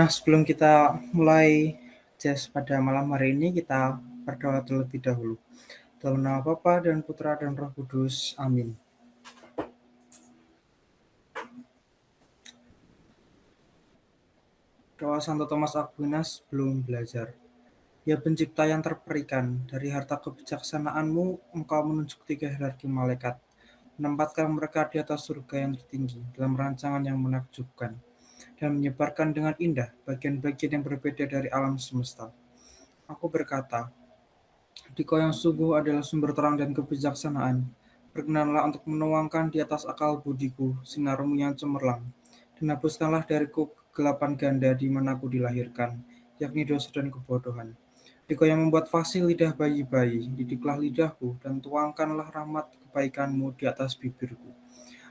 Nah, sebelum kita mulai jazz pada malam hari ini, kita berdoa terlebih dahulu. Dalam nama Bapa dan Putra dan Roh Kudus. Amin. Doa Santo Thomas Aquinas belum belajar. Ya pencipta yang terperikan, dari harta kebijaksanaanmu, engkau menunjuk tiga hierarki malaikat, menempatkan mereka di atas surga yang tertinggi, dalam rancangan yang menakjubkan, dan menyebarkan dengan indah bagian-bagian yang berbeda dari alam semesta. Aku berkata, Dikau yang sungguh adalah sumber terang dan kebijaksanaan, berkenanlah untuk menuangkan di atas akal budiku sinarmu yang cemerlang, dan hapuskanlah dariku kegelapan ganda di mana aku dilahirkan, yakni dosa dan kebodohan. Dikau yang membuat fasih lidah bayi-bayi, didiklah lidahku, dan tuangkanlah rahmat kebaikanmu di atas bibirku.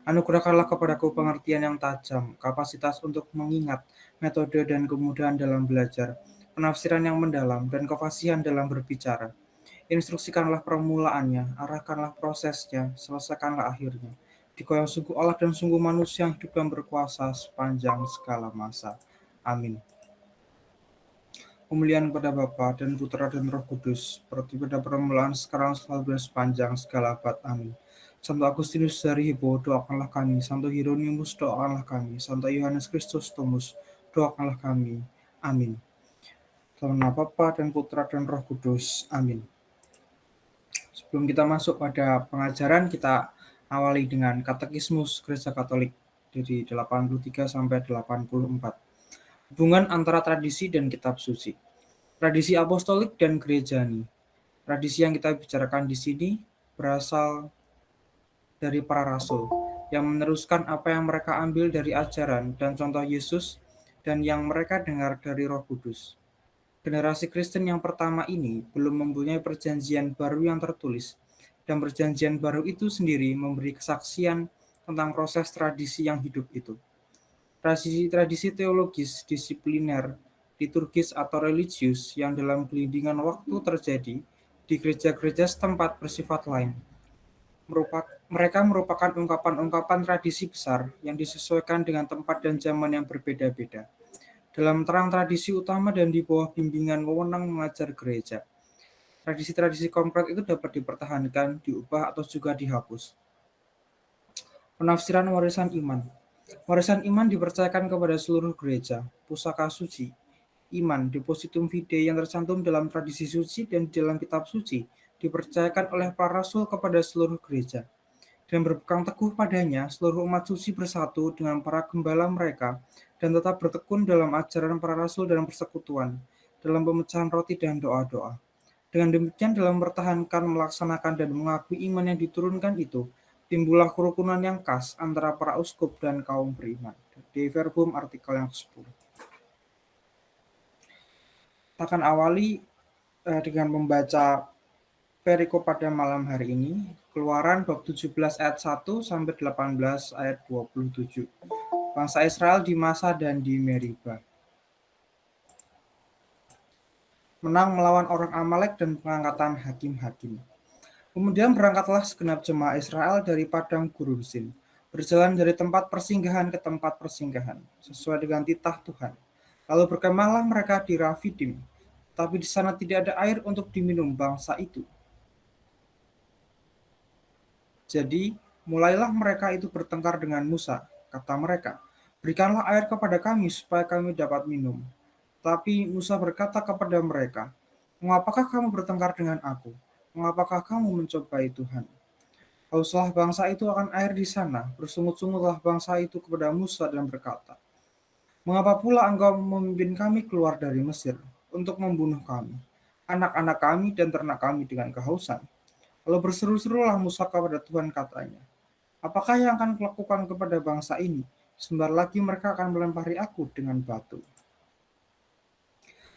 Anugerahkanlah kepadaku pengertian yang tajam, kapasitas untuk mengingat, metode dan kemudahan dalam belajar, penafsiran yang mendalam, dan kefasihan dalam berbicara. Instruksikanlah permulaannya, arahkanlah prosesnya, selesaikanlah akhirnya. Dikau yang sungguh Allah dan sungguh manusia yang hidup dan berkuasa sepanjang segala masa. Amin. Pemilihan kepada Bapa dan Putra dan Roh Kudus, seperti pada permulaan, sekarang, selalu dan sepanjang segala abad. Amin. Santo Agustinus dari Hippo, doakanlah kami. Santo Hieronymus, doakanlah kami. Santo Yohanes Kristus Tomus, doakanlah kami. Amin. Dalam nama Bapa dan Putra dan Roh Kudus. Amin. Sebelum kita masuk pada pengajaran, kita awali dengan Katekismus Gereja Katolik dari 83 sampai 84. Hubungan antara tradisi dan kitab suci. Tradisi apostolik dan gerejani. Tradisi yang kita bicarakan di sini berasal dari para rasul yang meneruskan apa yang mereka ambil dari ajaran dan contoh Yesus dan yang mereka dengar dari Roh Kudus. Generasi Kristen yang pertama ini belum mempunyai perjanjian baru yang tertulis, dan perjanjian baru itu sendiri memberi kesaksian tentang proses tradisi yang hidup itu. Tradisi-tradisi teologis, disipliner, liturgis atau religius yang dalam gelindingan waktu terjadi di gereja-gereja setempat bersifat lain. Mereka merupakan ungkapan-ungkapan tradisi besar yang disesuaikan dengan tempat dan zaman yang berbeda-beda. Dalam terang tradisi utama dan di bawah bimbingan wewenang mengajar gereja. Tradisi-tradisi konkret itu dapat dipertahankan, diubah, atau juga dihapus. Penafsiran warisan iman. Warisan iman dipercayakan kepada seluruh gereja, pusaka suci, iman, depositum fidei yang tercantum dalam tradisi suci dan di dalam kitab suci, dipercayakan oleh para rasul kepada seluruh gereja. Dan berpegang teguh padanya, seluruh umat suci bersatu dengan para gembala mereka dan tetap bertekun dalam ajaran para rasul dan persekutuan, dalam pemecahan roti dan doa-doa. Dengan demikian dalam mempertahankan, melaksanakan, dan mengakui iman yang diturunkan itu, timbullah kerukunan yang khas antara para uskup dan kaum beriman. Di Verbum artikel yang ke-10. Kita akan awali dengan membaca perikop pada malam hari ini, Keluaran bab 17 ayat 1 sampai 18 ayat 27. Bangsa Israel di Masa dan di Meriba. Menang melawan orang Amalek dan pengangkatan hakim-hakim. Kemudian berangkatlah segenap jemaah Israel dari padang gurun Sin, berjalan dari tempat persinggahan ke tempat persinggahan, sesuai dengan titah Tuhan. Lalu berkemahlah mereka di Rafidim, tapi di sana tidak ada air untuk diminum bangsa itu. Jadi, mulailah mereka itu bertengkar dengan Musa. Kata mereka, berikanlah air kepada kami supaya kami dapat minum. Tapi Musa berkata kepada mereka, mengapakah kamu bertengkar dengan aku? Mengapakah kamu mencobai Tuhan? Hauslah bangsa itu akan air di sana. Bersungut-sungutlah bangsa itu kepada Musa dan berkata, mengapa pula engkau memimpin kami keluar dari Mesir untuk membunuh kami, anak-anak kami dan ternak kami dengan kehausan? Lalu berseru-serulah Musa kepada Tuhan katanya, apakah yang akan kulakukan kepada bangsa ini? Sebentar lagi mereka akan melempari aku dengan batu.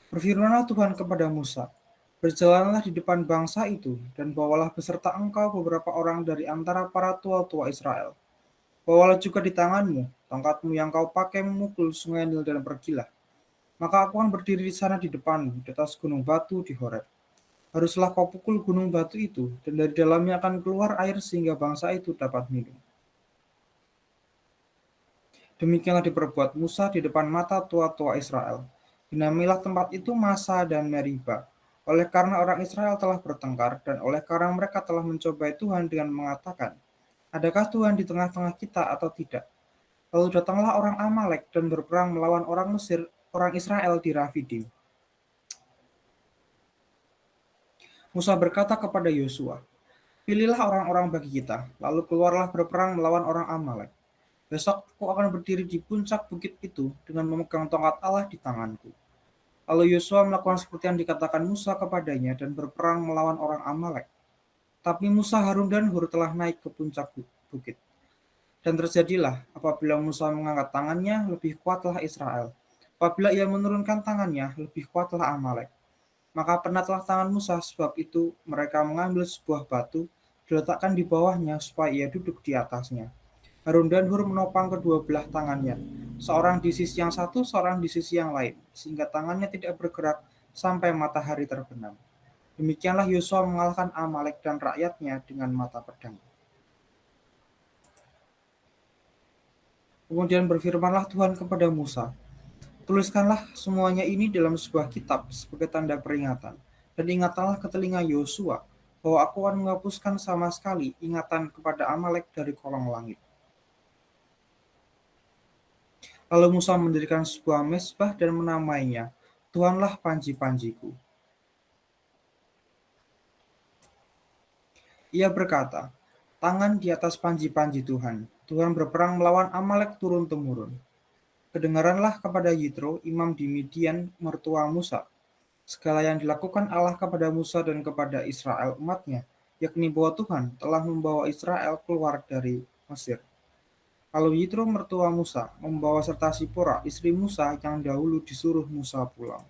Berfirmanlah Tuhan kepada Musa, berjalanlah di depan bangsa itu, dan bawalah beserta engkau beberapa orang dari antara para tua-tua Israel. Bawalah juga di tanganmu tongkatmu yang kau pakai memukul sungai Nil dan pergilah. Maka aku akan berdiri di sana di depanmu, di atas gunung batu di Horeb. Haruslah kau pukul gunung batu itu, dan dari dalamnya akan keluar air sehingga bangsa itu dapat minum. Demikianlah diperbuat Musa di depan mata tua-tua Israel. Dinamailah tempat itu Masa dan Meriba. Oleh karena orang Israel telah bertengkar dan oleh karena mereka telah mencobai Tuhan dengan mengatakan, adakah Tuhan di tengah-tengah kita atau tidak? Lalu datanglah orang Amalek dan berperang melawan orang Mesir, orang Israel di Rafidim. Musa berkata kepada Yosua, pilihlah orang-orang bagi kita, lalu keluarlah berperang melawan orang Amalek. Besok aku akan berdiri di puncak bukit itu dengan memegang tongkat Allah di tanganku. Lalu Yosua melakukan seperti yang dikatakan Musa kepadanya dan berperang melawan orang Amalek. Tapi Musa, Harun, dan Hur telah naik ke puncak bukit. Dan terjadilah, apabila Musa mengangkat tangannya, lebih kuatlah Israel. Apabila ia menurunkan tangannya, lebih kuatlah Amalek. Maka penatlah tangan Musa, sebab itu mereka mengambil sebuah batu, diletakkan di bawahnya supaya ia duduk di atasnya. Harun dan Hur menopang kedua belah tangannya, seorang di sisi yang satu, seorang di sisi yang lain, sehingga tangannya tidak bergerak sampai matahari terbenam. Demikianlah Yosua mengalahkan Amalek dan rakyatnya dengan mata pedang. Kemudian berfirmanlah Tuhan kepada Musa, tuliskanlah semuanya ini dalam sebuah kitab sebagai tanda peringatan, dan ingatlah ke telinga Yosua bahwa aku akan menghapuskan sama sekali ingatan kepada Amalek dari kolong langit. Lalu Musa mendirikan sebuah mezbah dan menamainya, Tuhanlah panji-panjiku. Ia berkata, tangan di atas panji-panji Tuhan. Tuhan berperang melawan Amalek turun-temurun. Kedengaranlah kepada Yitro, imam di Midian, mertua Musa, segala yang dilakukan Allah kepada Musa dan kepada Israel umatnya, yakni bahwa Tuhan telah membawa Israel keluar dari Mesir. Lalu Yitro mertua Musa membawa serta Sipora, istri Musa yang dahulu disuruh Musa pulang.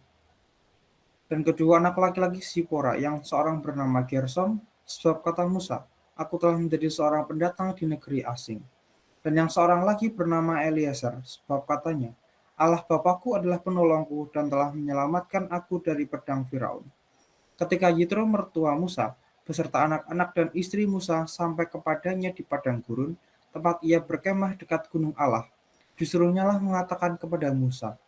Dan kedua anak laki-laki Sipora yang seorang bernama Gersom, sebab kata Musa, aku telah menjadi seorang pendatang di negeri asing. Dan yang seorang lagi bernama Eliezer, sebab katanya, Allah Bapakku adalah penolongku dan telah menyelamatkan aku dari pedang Firaun. Ketika Yitro mertua Musa beserta anak-anak dan istri Musa sampai kepadanya di padang gurun, tempat ia berkemah dekat gunung Allah, disuruhnya lah mengatakan kepada Musa,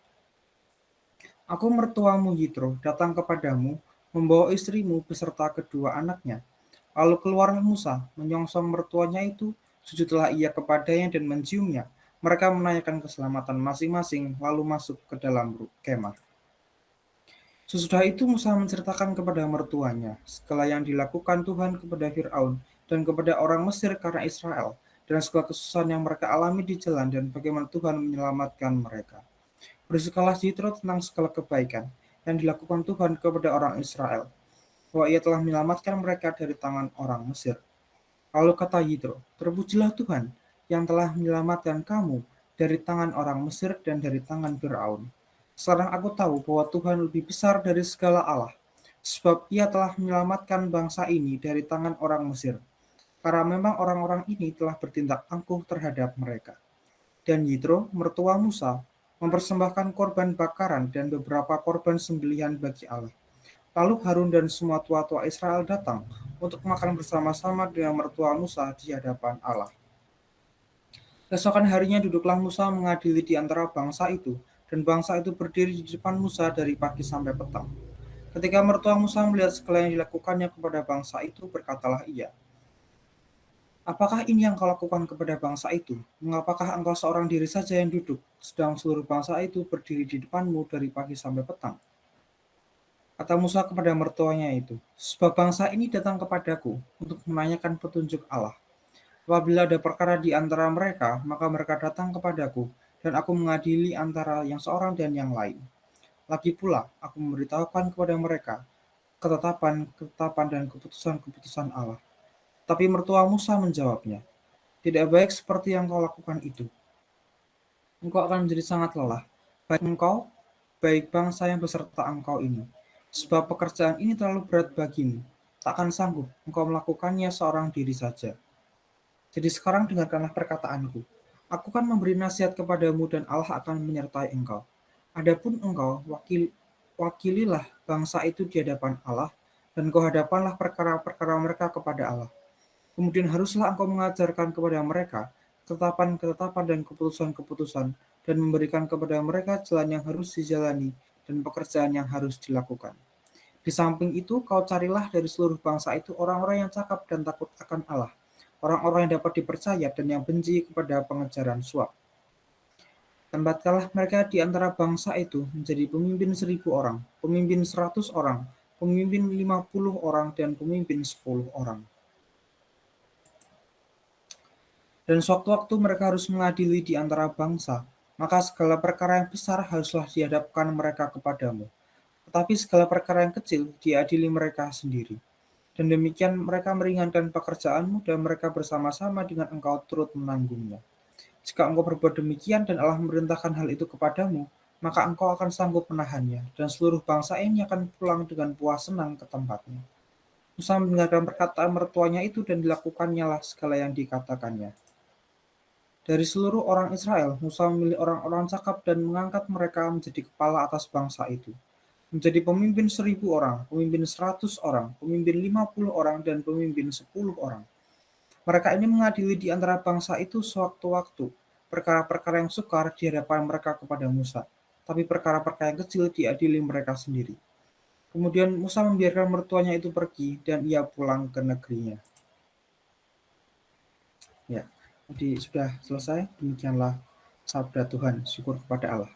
aku mertuamu Yitro datang kepadamu, membawa istrimu beserta kedua anaknya. Lalu keluarlah Musa, menyongsong mertuanya itu, sujudlah ia kepadanya dan menciumnya. Mereka menanyakan keselamatan masing-masing, lalu masuk ke dalam kemah. Sesudah itu Musa menceritakan kepada mertuanya segala yang dilakukan Tuhan kepada Firaun dan kepada orang Mesir karena Israel, dan segala kesusahan yang mereka alami di jalan dan bagaimana Tuhan menyelamatkan mereka. Bersikalah Yitro tentang segala kebaikan yang dilakukan Tuhan kepada orang Israel, bahwa ia telah menyelamatkan mereka dari tangan orang Mesir. Lalu kata Yitro, terpujilah Tuhan yang telah menyelamatkan kamu dari tangan orang Mesir dan dari tangan Firaun. Sekarang aku tahu bahwa Tuhan lebih besar dari segala Allah, sebab ia telah menyelamatkan bangsa ini dari tangan orang Mesir, karena memang orang-orang ini telah bertindak angkuh terhadap mereka. Dan Yitro, mertua Musa, mempersembahkan korban bakaran dan beberapa korban sembelihan bagi Allah. Lalu Harun dan semua tua-tua Israel datang untuk makan bersama-sama dengan mertua Musa di hadapan Allah. Keesokan harinya duduklah Musa mengadili di antara bangsa itu, dan bangsa itu berdiri di depan Musa dari pagi sampai petang. Ketika mertua Musa melihat segala yang dilakukannya kepada bangsa itu, berkatalah ia, apakah ini yang kau lakukan kepada bangsa itu? Mengapakah engkau seorang diri saja yang duduk, sedang seluruh bangsa itu berdiri di depanmu dari pagi sampai petang? Kata Musa kepada mertuanya itu, sebab bangsa ini datang kepadaku untuk menanyakan petunjuk Allah. Apabila ada perkara di antara mereka, maka mereka datang kepadaku, dan aku mengadili antara yang seorang dan yang lain. Lagi pula, aku memberitahukan kepada mereka ketetapan dan keputusan-keputusan Allah. Tapi mertua Musa menjawabnya, tidak baik seperti yang kau lakukan itu. Engkau akan menjadi sangat lelah, baik engkau, baik bangsa yang beserta engkau ini. Sebab pekerjaan ini terlalu berat bagimu, takkan sanggup engkau melakukannya seorang diri saja. Jadi sekarang dengarkanlah perkataanku. Aku kan memberi nasihat kepadamu dan Allah akan menyertai engkau. Adapun engkau, wakililah bangsa itu di hadapan Allah, dan kau hadapanlah perkara-perkara mereka kepada Allah. Kemudian haruslah engkau mengajarkan kepada mereka ketetapan-ketetapan dan keputusan-keputusan, dan memberikan kepada mereka jalan yang harus dijalani dan pekerjaan yang harus dilakukan. Di samping itu, kau carilah dari seluruh bangsa itu orang-orang yang cakap dan takut akan Allah, orang-orang yang dapat dipercaya dan yang benci kepada pengejaran suap. Tempatkanlah mereka di antara bangsa itu menjadi pemimpin 1.000 orang, pemimpin 100 orang, pemimpin 50 orang, dan pemimpin 10 orang. Dan sewaktu-waktu mereka harus mengadili di antara bangsa, maka segala perkara yang besar haruslah dihadapkan mereka kepadamu. Tetapi segala perkara yang kecil diadili mereka sendiri. Dan demikian mereka meringankan pekerjaanmu dan mereka bersama-sama dengan engkau turut menanggungnya. Jika engkau berbuat demikian dan Allah memerintahkan hal itu kepadamu, maka engkau akan sanggup menahannya, dan seluruh bangsa ini akan pulang dengan puas senang ke tempatnya. Musa mendengarkan perkataan mertuanya itu dan dilakukannya lah segala yang dikatakannya. Dari seluruh orang Israel, Musa memilih orang-orang cakap dan mengangkat mereka menjadi kepala atas bangsa itu. Menjadi pemimpin 1.000 orang, pemimpin 100 orang, pemimpin 50 orang, dan pemimpin 10 orang. Mereka ini mengadili di antara bangsa itu sewaktu-waktu. Perkara-perkara yang sukar di hadapan mereka kepada Musa, tapi perkara-perkara yang kecil diadili mereka sendiri. Kemudian Musa membiarkan mertuanya itu pergi dan ia pulang ke negerinya. Ya, jadi sudah selesai. Demikianlah sabda Tuhan. Syukur kepada Allah.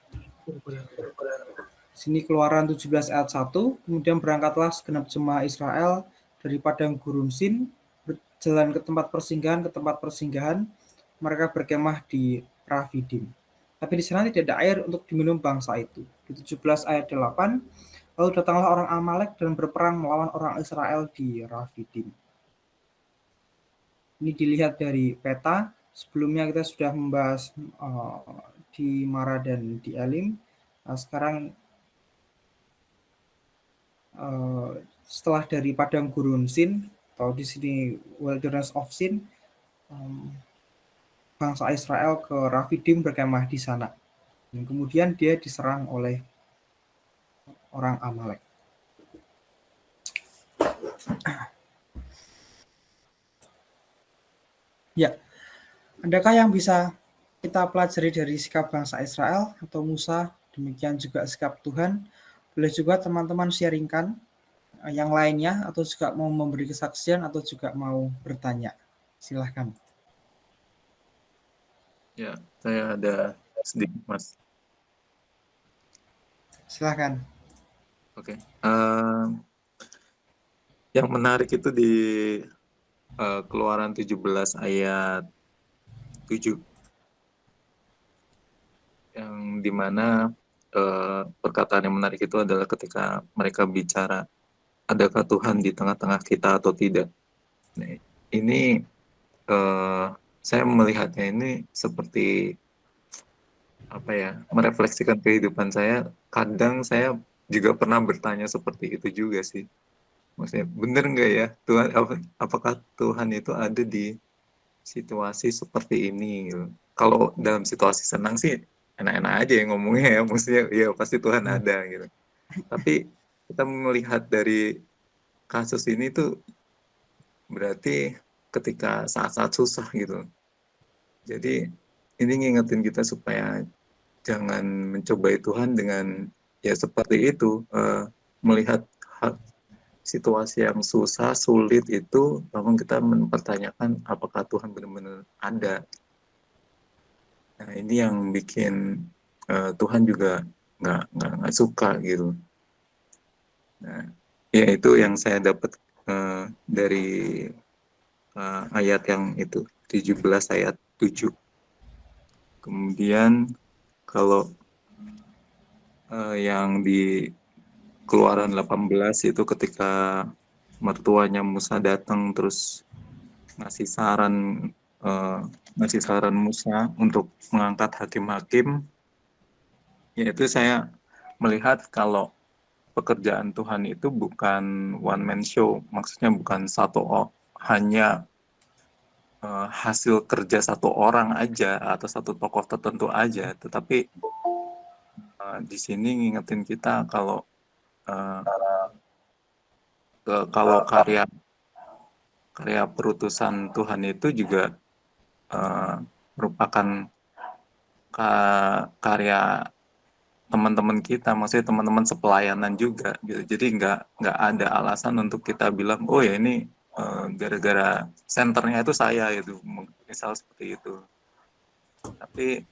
Sini Keluaran 17 ayat 1. Kemudian berangkatlah segenap jemaah Israel dari padang gurun Sin, berjalan ke tempat persinggahan. Mereka berkemah di Rafidim. Tapi di sana tidak ada air untuk diminum bangsa itu. Di 17 ayat 8, lalu datanglah orang Amalek dan berperang melawan orang Israel di Rafidim. Ini dilihat dari peta. Sebelumnya kita sudah membahas di Mara dan di Elim. Sekarang setelah dari padang gurun Sin, atau di sini Wilderness of Sin, bangsa Israel ke Rafidim berkemah di sana. Dan kemudian dia diserang oleh orang Amalek. Ya, adakah yang bisa kita pelajari dari sikap bangsa Israel atau Musa, demikian juga sikap Tuhan? Boleh juga teman-teman sharingkan yang lainnya, atau juga mau memberi kesaksian, atau juga mau bertanya. Silahkan. Ya, saya ada sedikit, Mas. Silahkan. Oke. Yang menarik itu di Keluaran 17 ayat 7. Yang dimana perkataan yang menarik itu adalah ketika mereka bicara, adakah Tuhan di tengah-tengah kita atau tidak. Nah, ini saya melihatnya ini seperti apa ya, merefleksikan kehidupan saya. Kadang saya juga pernah bertanya seperti itu juga sih. Maksudnya bener nggak ya Tuhan, apakah Tuhan itu ada di situasi seperti ini gitu. Kalau dalam situasi senang sih enak-enak aja yang ngomongnya ya, maksudnya ya pasti Tuhan ada gitu. Tapi kita melihat dari kasus ini tuh berarti ketika saat-saat susah gitu. Jadi ini ngingetin kita supaya jangan mencobai Tuhan dengan ya seperti itu, melihat situasi yang susah, sulit itu, namun kita mempertanyakan apakah Tuhan benar-benar ada. Nah, ini yang bikin Tuhan juga nggak suka gitu. Nah, ya itu yang saya dapat dari ayat yang itu 17 ayat 7. Kemudian kalau yang di Keluaran 18 itu ketika mertuanya Musa datang terus ngasih saran Musa untuk mengangkat hakim-hakim, yaitu saya melihat kalau pekerjaan Tuhan itu bukan one man show, maksudnya bukan hanya hasil kerja satu orang aja atau satu tokoh tertentu aja, tetapi di sini ngingetin kita kalau kalau karya perutusan Tuhan itu juga merupakan karya teman-teman kita, maksudnya teman-teman sepelayanan juga gitu. Jadi nggak ada alasan untuk kita bilang, oh ya ini gara-gara senternya itu saya itu, misal seperti itu. Tapi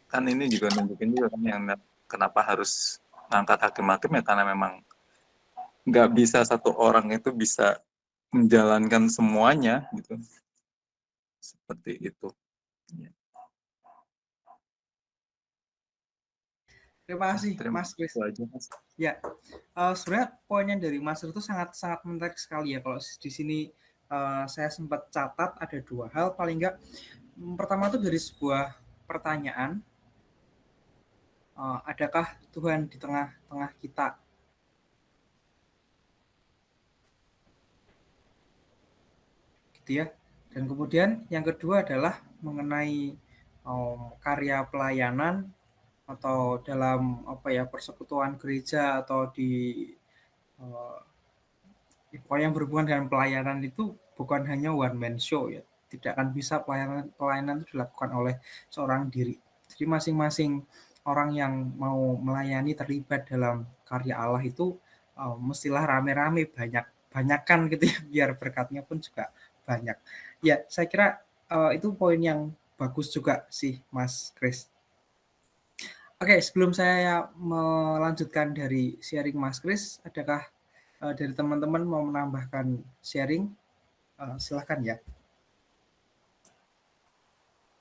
kan ini juga nunjukin juga kan yang kenapa harus ngangkat hakim-hakim ya, karena memang nggak bisa satu orang itu bisa menjalankan semuanya gitu, seperti itu. Ya. Terima kasih, Terima Mas Chris. kasih aja, Mas. Ya, sebenarnya poinnya dari Mas itu sangat menarik sekali ya. Kalau di sini saya sempat catat ada 2 hal paling enggak. Pertama itu dari sebuah pertanyaan, adakah Tuhan di tengah-tengah kita? Gitu ya. Dan kemudian yang kedua adalah mengenai karya pelayanan atau dalam persekutuan gereja atau di yang berhubungan dengan pelayanan itu bukan hanya one man show ya. Tidak akan bisa pelayanan itu dilakukan oleh seorang diri. Jadi masing-masing orang yang mau melayani terlibat dalam karya Allah itu mestilah rame-rame, banyakkan gitu ya, biar berkatnya pun juga banyak. Ya, saya kira itu poin yang bagus juga sih, Mas Chris. Oke, sebelum saya melanjutkan dari sharing Mas Chris, adakah dari teman-teman mau menambahkan sharing? Silakan ya.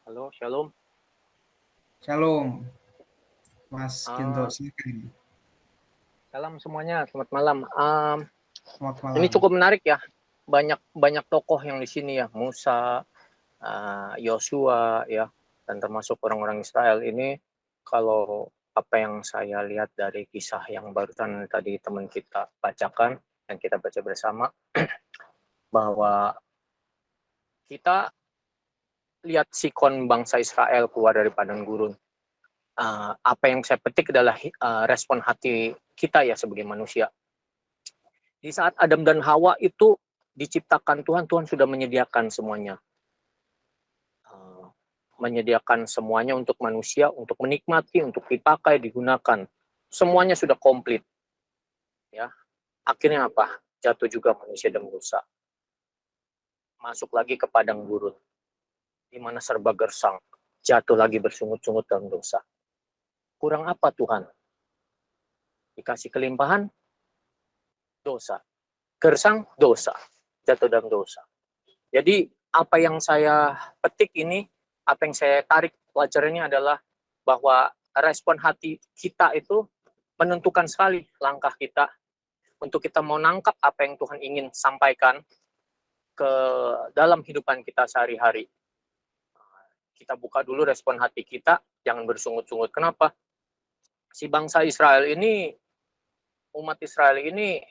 Halo, shalom. Shalom, Mas Gento, silakan. Salam semuanya, selamat malam. Selamat malam. Ini cukup menarik ya, banyak tokoh yang di sini ya, Musa, Yosua ya, dan termasuk orang-orang Israel ini. Kalau apa yang saya lihat dari kisah yang barusan tadi teman kita bacakan dan kita baca bersama, bahwa kita lihat sikon bangsa Israel keluar dari padang gurun. Apa yang saya petik adalah respon hati kita ya sebagai manusia. Di saat Adam dan Hawa itu diciptakan Tuhan, Tuhan sudah menyediakan semuanya. Menyediakan semuanya untuk manusia, untuk menikmati, untuk dipakai, digunakan. Semuanya sudah komplit. Ya. Akhirnya apa? Jatuh juga manusia dan dosa. Masuk lagi ke padang gurun, di mana serba gersang. Jatuh lagi bersungut-sungut dalam dosa. Kurang apa Tuhan? Dikasih kelimpahan, dosa. Gersang, dosa. Jatuh dalam dosa. Jadi apa yang saya petik ini, apa yang saya tarik pelajarannya adalah bahwa respon hati kita itu menentukan sekali langkah kita untuk kita mau nangkap apa yang Tuhan ingin sampaikan ke dalam kehidupan kita sehari-hari. Kita buka dulu respon hati kita, jangan bersungut-sungut. Kenapa? Si bangsa Israel ini, umat Israel ini,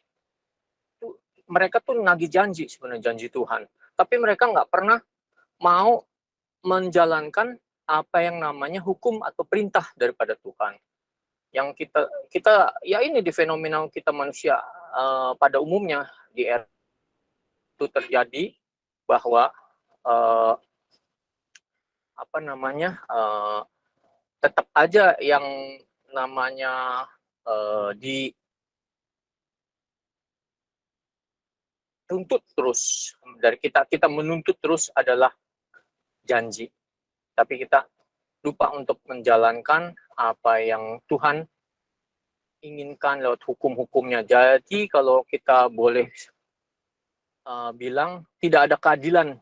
mereka tuh nagih janji sebenarnya, janji Tuhan. Tapi mereka nggak pernah mau menjalankan apa yang namanya hukum atau perintah daripada Tuhan. Yang kita ya ini di fenomena kita manusia pada umumnya di era itu terjadi bahwa tetap aja yang namanya dituntut terus dari kita menuntut terus adalah janji, tapi kita lupa untuk menjalankan apa yang Tuhan inginkan lewat hukum-hukumnya. Jadi kalau kita boleh bilang tidak ada keadilan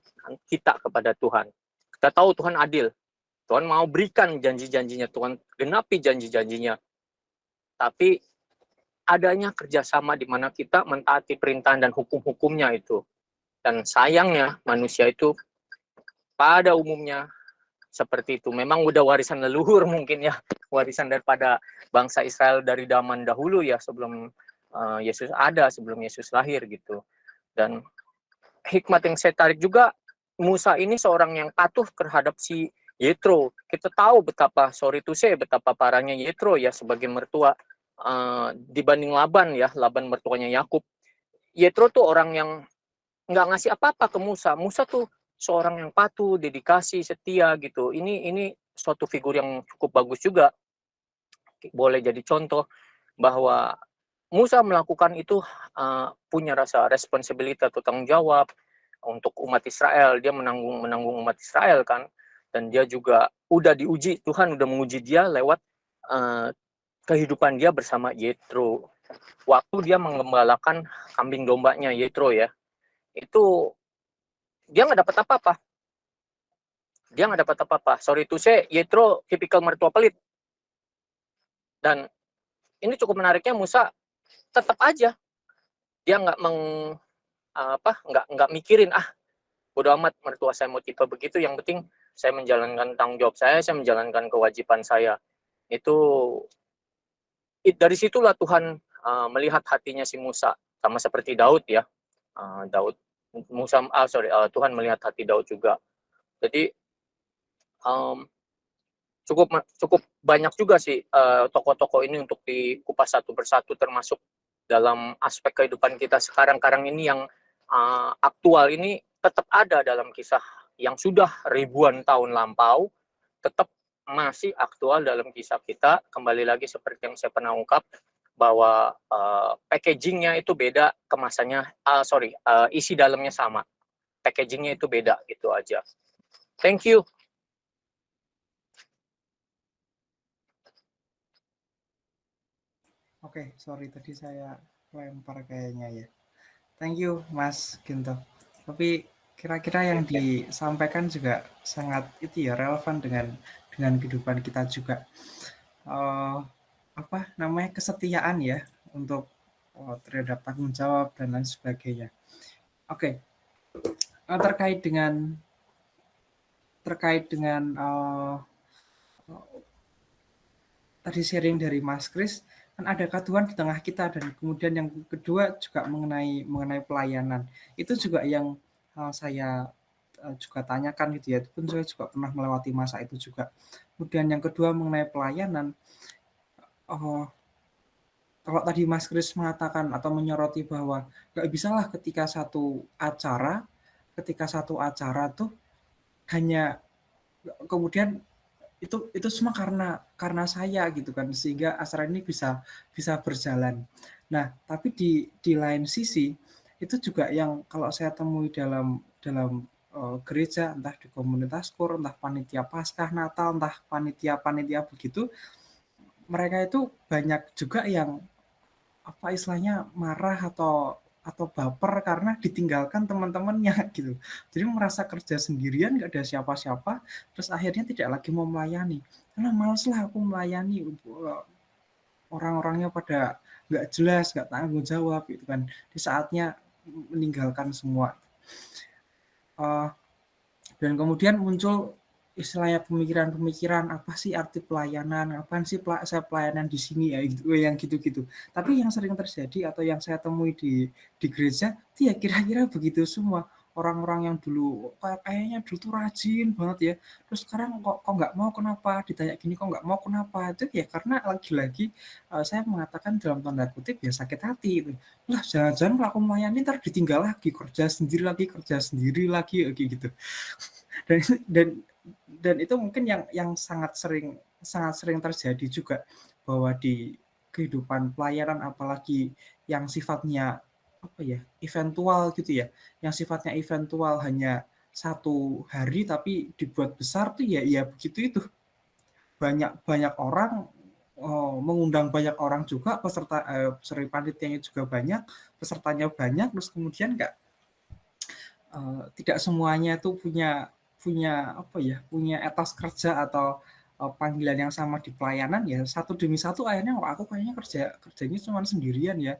kita kepada Tuhan. Kita tahu Tuhan adil. Tuhan mau berikan janji-janjinya, Tuhan genapi janji-janjinya. Tapi adanya kerjasama di mana kita mentaati perintahan dan hukum-hukumnya itu. Dan sayangnya manusia itu pada umumnya seperti itu. Memang udah warisan leluhur mungkin ya, warisan daripada bangsa Israel dari zaman dahulu ya, sebelum Yesus ada, sebelum Yesus lahir gitu. Dan hikmat yang saya tarik juga, Musa ini seorang yang patuh terhadap si Yetro. Kita tahu betapa, betapa parahnya Yetro ya sebagai mertua dibanding Laban ya, Laban mertuanya Yakub. Yetro tuh orang yang nggak ngasih apa-apa ke Musa. Musa tuh seorang yang patuh, dedikasi, setia gitu. Ini suatu figur yang cukup bagus juga. Boleh jadi contoh bahwa Musa melakukan itu punya rasa responsibility atau tanggung jawab untuk umat Israel. Dia menanggung umat Israel kan, dan dia juga udah diuji, Tuhan udah menguji dia lewat kehidupan dia bersama Yetro. Waktu dia menggembalakan kambing dombanya Yetro ya, itu dia nggak dapat apa-apa. Dia nggak dapat apa-apa. Sorry to say, Yetro tipikal mertua pelit. Dan ini cukup menariknya, Musa tetap aja dia nggak mikirin bodo amat mertua saya mau tipe begitu, yang penting saya menjalankan tanggung jawab saya menjalankan kewajiban saya. Itu dari situlah Tuhan melihat hatinya si Musa, sama seperti Daud ya. Tuhan melihat hati Daud juga. Jadi cukup banyak juga sih tokoh-tokoh ini untuk dikupas satu persatu, termasuk dalam aspek kehidupan kita sekarang ini yang aktual ini tetap ada dalam kisah yang sudah ribuan tahun lampau, tetap masih aktual dalam kisah kita. Kembali lagi seperti yang saya pernah ungkap, bahwa packagingnya itu beda, kemasannya isi dalamnya sama, packagingnya itu beda, gitu aja. Thank you. Oke, sorry tadi saya lempar kayaknya ya. Thank you Mas Ginto. Tapi kira-kira yang disampaikan juga sangat itu ya, relevan dengan kehidupan kita juga. Kesetiaan ya untuk terhadap tanggung jawab dan lain sebagainya. Oke. Terkait dengan tadi sharing dari Mas Kris, kan adakah Tuhan di tengah kita, dan kemudian yang kedua juga mengenai pelayanan. Itu juga yang saya juga tanyakan gitu ya. Itu pun saya juga pernah melewati masa itu juga. Kemudian yang kedua mengenai pelayanan, kalau tadi Mas Kris mengatakan atau menyoroti bahwa nggak bisalah ketika satu acara tuh hanya kemudian itu semua karena saya gitu kan, sehingga acara ini bisa berjalan. Nah, tapi di lain sisi itu juga yang kalau saya temui dalam gereja, entah di komunitas kur, entah panitia Paskah Natal, entah panitia begitu, mereka itu banyak juga yang apa istilahnya marah atau baper karena ditinggalkan teman-temannya gitu. Jadi merasa kerja sendirian, nggak ada siapa-siapa, terus akhirnya tidak lagi mau melayani. Karena males lah aku melayani, orang-orangnya pada nggak jelas, nggak tanggung jawab gitu kan. Di saatnya meninggalkan semua. Dan kemudian muncul istilahnya pemikiran-pemikiran, apa sih arti pelayanan, apaan sih saya pelayanan di sini ya gitu, yang gitu-gitu. Tapi yang sering terjadi atau yang saya temui di gereja itu ya kira-kira begitu semua. Orang-orang yang dulu kayaknya dulu tuh rajin banget ya, terus sekarang kok nggak mau, kenapa ditanya gini kok nggak mau, kenapa, itu ya karena lagi-lagi saya mengatakan dalam tanda kutip ya sakit hati itu. Lah jangan-jangan kalau aku melayani ntar ditinggal lagi, kerja sendiri lagi kayak gitu. Dan itu mungkin yang sangat sering terjadi juga, bahwa di kehidupan pelayanan, apalagi yang sifatnya eventual gitu ya, yang sifatnya eventual hanya satu hari tapi dibuat besar tuh ya begitu itu. Banyak orang, mengundang banyak orang juga, panitianya juga banyak, pesertanya banyak, terus kemudian tidak semuanya itu punya etos kerja atau panggilan yang sama di pelayanan. Ya satu demi satu akhirnya aku kayaknya kerjanya cuma sendirian ya,